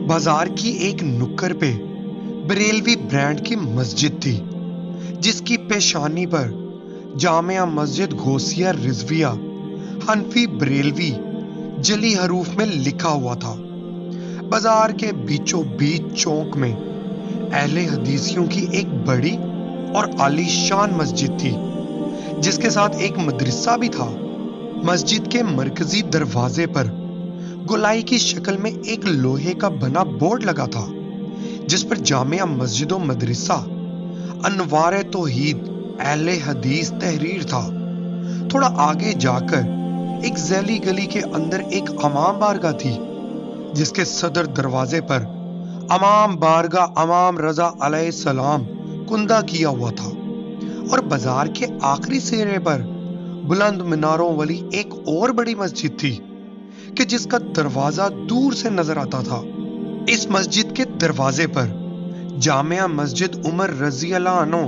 बाजार की एक नुक्कड़ पे बरेलवी ब्रांड की मस्जिद थी, जिसकी पेशानी पर जामिया मस्जिद गौसिया रिजविया हनफी बरेलवी जली हरूफ में लिखा हुआ था। बाजार के बीचों बीच चौक में अहले हदीसियों की एक बड़ी और आलीशान मस्जिद थी, जिसके साथ एक मदरसा भी था। मस्जिद के मरकजी दरवाजे पर गोलाई की शक्ल में एक लोहे का बना बोर्ड लगा था, जिस पर जामिया मस्जिद व मदरसा अनवार तौहीद अहले हदीस तहरीर था। थोड़ा आगे जाकर एक जैली गली के अंदर एक अमाम बारगाह थी, जिसके सदर दरवाजे पर अमाम बारगाह अमाम रजा अलैहिस्सलाम कुंदा किया हुआ था, और बाजार के आखिरी सिरे पर बुलंद मीनारों वाली एक और बड़ी मस्जिद थी कि जिसका दरवाजा दूर से नजर आता था। इस मस्जिद के दरवाजे पर जामिया मस्जिद उमर रजी अल्लाह अन्हु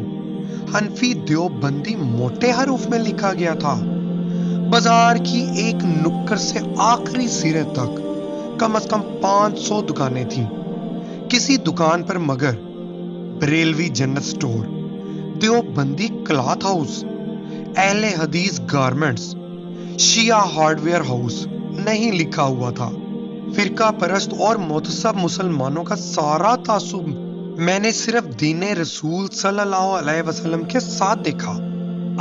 हनफी देवबंदी मोटे हरूफ में लिखा गया था। बाजार की एक नुक्कड़ से आखिरी सिरे तक कम से कम 500 दुकानें थीं। किसी दुकान पर मगर बरेलवी जन्नत स्टोर, देवबंदी क्लॉथ हाउस, अहले हदीस गारमेंट्स, शिया हार्डवेयर हाउस नहीं लिखा हुआ था। फिरका परस्त और मुतअस्सिब मुसलमानों का सारा तासुब मैंने सिर्फ दीने रसूल सल्लल्लाहु अलैहि वसल्लम के साथ देखा।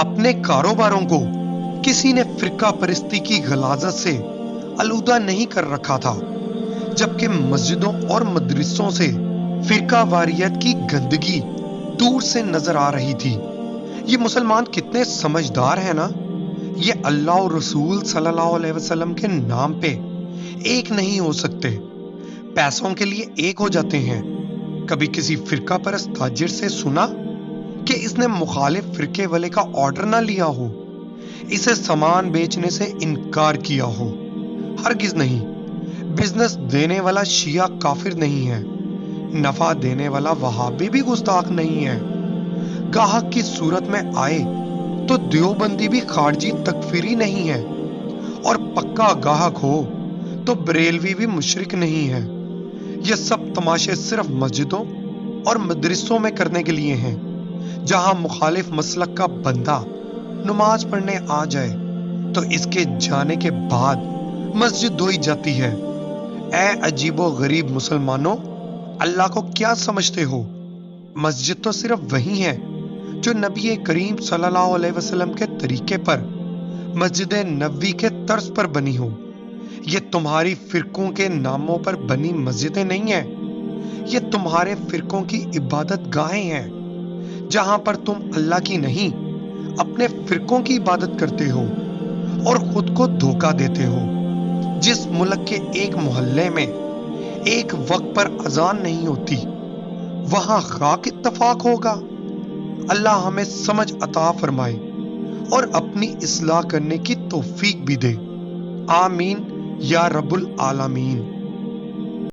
अपने कारोबारों को किसी ने फिरका परस्ती की गलाजत से आलूदा नहीं कर रखा था, जबकि मस्जिदों और मदरसों से फिरका वारियत की गंदगी दूर से नजर आ रही थी। ये मुसलमान कितने समझदार हैं ना। ये अल्लाह और रसूल सल्लल्लाहु अलैहि वसल्लम के नाम पे एक नहीं हो सकते, पैसों के लिए एक हो जाते हैं। कभी किसी फिरका परस्त ताजिर से सुना कि इसने मुखालिफ फिरके वाले का ऑर्डर ना लिया हो, इसे सामान बेचने से इनकार किया हो? हरगिज नहीं। बिजनेस देने वाला शिया काफिर नहीं है, नफा देने वाला वहाबी भी गुस्ताख नहीं है। गाहक की सूरत में आए तो देवबंदी भी खारजी तकफीरी नहीं है, और पक्का गाहक हो तो बरेलवी भी मुशरिक नहीं है। ये सब तमाशे सिर्फ मस्जिदों और मदरसों में करने के लिए हैं, जहां मुखालिफ मसलक का बंदा नमाज पढ़ने आ जाए तो इसके जाने के बाद मस्जिद धोई जाती है। ए अजीबो गरीब मुसलमानों, अल्लाह को क्या समझते हो? मस्जिद तो सिर्फ वही है जो नबी करीम सल्लल्लाहु अलैहि वसल्लम के तरीके पर मस्जिद नबवी के तर्ज पर बनी हो। ये तुम्हारी फिरकों के नामों पर बनी मस्जिदें नहीं हैं, ये तुम्हारे फिरकों की इबादत गाहें हैं, जहां पर तुम अल्लाह की नहीं अपने फिरकों की इबादत करते हो और खुद को धोखा देते हो। जिस मुल्क के एक मोहल्ले में एक वक्त पर अजान नहीं होती, वहां खाक इत्तफाक होगा। अल्लाह हमें समझ अता फरमाए और अपनी इस्लाह करने की तौफीक भी दे। आमीन या रब्बुल आलमीन।